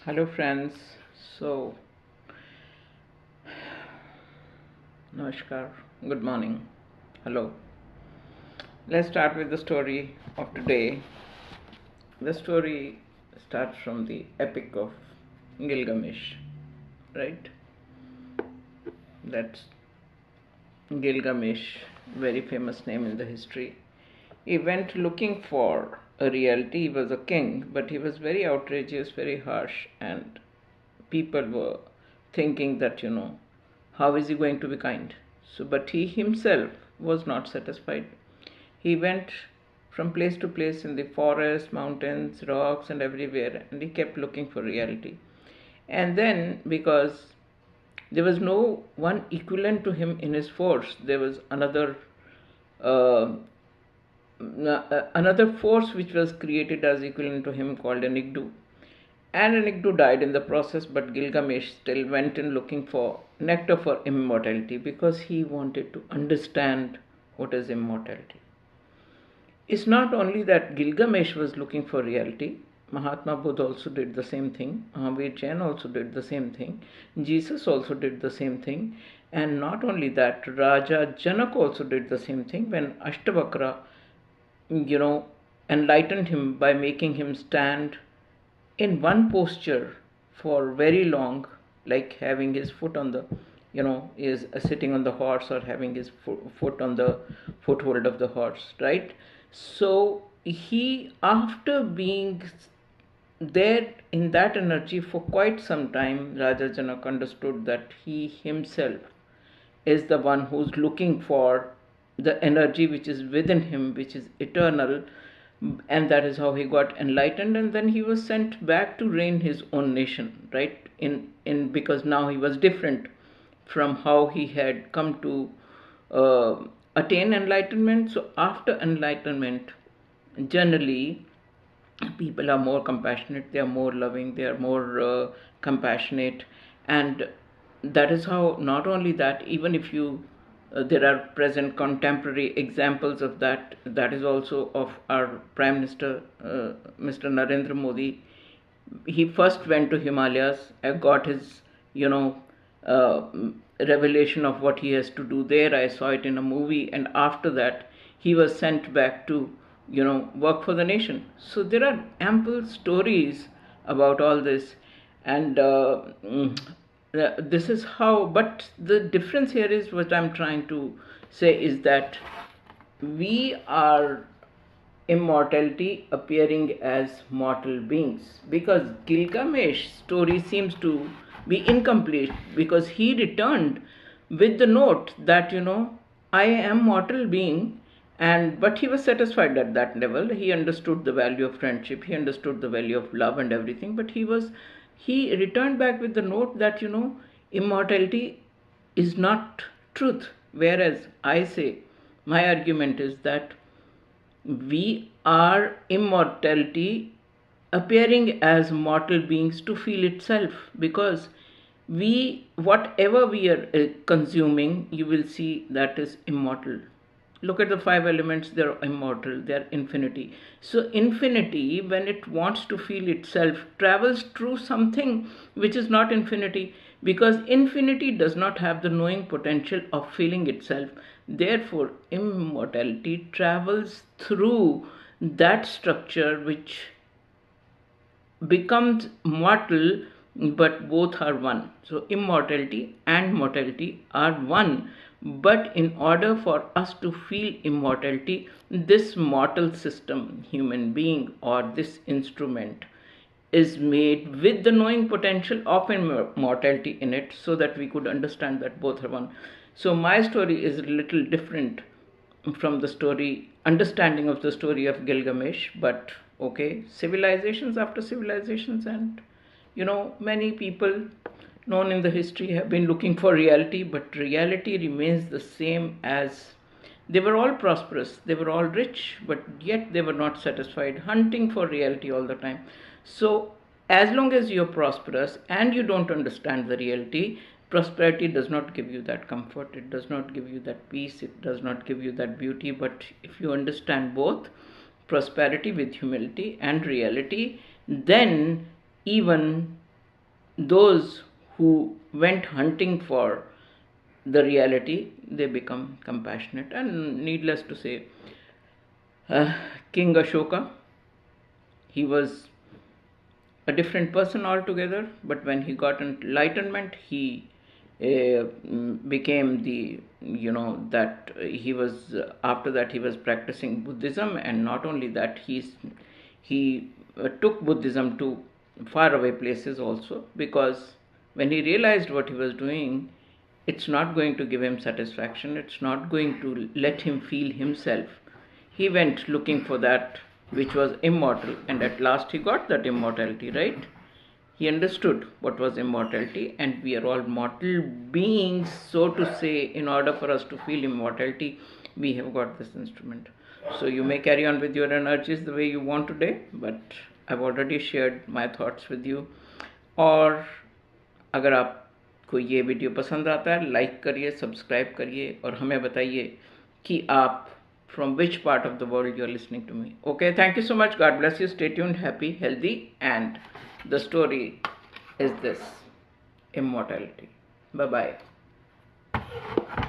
Hello, friends. So, Namaskar. Good morning. Hello. Let's start with the story of today. The story starts from the epic of Gilgamesh, right? That's Gilgamesh, very famous name in the history. He went looking for a reality. He was a king, but he was very outrageous, very harsh, and people were thinking that, how is he going to be kind? So, but he himself was not satisfied. He went from place to place in the forest, mountains, rocks, and everywhere, and he kept looking for reality. And then, because there was no one equivalent to him in his force, there was uh, another force which was created as equivalent to him called an Igdu. And an Igdu died in the process, but Gilgamesh still went in looking for nectar for immortality because he wanted to understand what is immortality. It's not only that Gilgamesh was looking for reality, Mahatma Buddha also did the same thing, Mahavir Jain also did the same thing, Jesus also did the same thing, and not only that, Raja Janak also did the same thing when Ashtavakra, you know, enlightened him by making him stand in one posture for very long, like having his foot on the, is sitting on the horse or having his foot on the foothold of the horse, right? So he, after being there in that energy for quite some time, Raja Janak understood that he himself is the one who's looking for the energy which is within him, which is eternal, and that is how he got enlightened. And then he was sent back to reign his own nation, right? In because now he was different from how he had come to attain enlightenment. So after enlightenment, generally people are more compassionate, they are more loving, they are more compassionate, and that is how, not only that, even if you there are present contemporary examples of that. That is also of our Prime Minister, Mr. Narendra Modi. He first went to Himalayas, got his, you know, uh, revelation of what he has to do there. I saw it in a movie, and after that, he was sent back to, work for the nation. So there are ample stories about all this, and this is how. But the difference here is, what I'm trying to say is that we are immortality appearing as mortal beings, because Gilgamesh's story seems to be incomplete because he returned with the note that, I am mortal being. And but he was satisfied at that level. He understood the value of friendship, he understood the value of love and everything, but he returned back with the note that, immortality is not truth. Whereas I say, my argument is that we are immortality appearing as mortal beings to feel itself, because we, whatever we are consuming, you will see that is immortal. Look at the five elements, they're immortal, they're infinity. So infinity, when it wants to feel itself, travels through something which is not infinity, because infinity does not have the knowing potential of feeling itself. Therefore immortality travels through that structure which becomes mortal, but both are one. So immortality and mortality are one. But in order for us to feel immortality, this mortal system, human being, or this instrument, is made with the knowing potential of immortality in it, so that we could understand that both are one. So my story is a little different from the story, understanding of the story of Gilgamesh. But okay, civilizations after civilizations, and many people known in the history have been looking for reality, but reality remains the same. As they were all prosperous, they were all rich, but yet they were not satisfied, hunting for reality all the time. So as long as you're prosperous and you don't understand the reality, prosperity does not give you that comfort, it does not give you that peace, it does not give you that beauty. But if you understand both, prosperity with humility and reality, then even those who went hunting for the reality, they become compassionate. And needless to say, King Ashoka, he was a different person altogether, but when he got enlightenment, he became the, that he was, after that he was practicing Buddhism. And not only that, he took Buddhism to faraway places also, because when he realized what he was doing, it's not going to give him satisfaction, it's not going to let him feel himself. He went looking for that which was immortal, and at last he got that immortality, right? He understood what was immortality, and we are all mortal beings, so to say. In order for us to feel immortality, we have got this instrument. So you may carry on with your energies the way you want today, but I've already shared my thoughts with you. और अगर आपको ये video पसंद आता है, like करिए, subscribe करिए, और हमें बताइए कि आप from which part of the world you are listening to me. Okay, thank you so much. God bless you. Stay tuned, happy, healthy, and the story is this: immortality. Bye bye.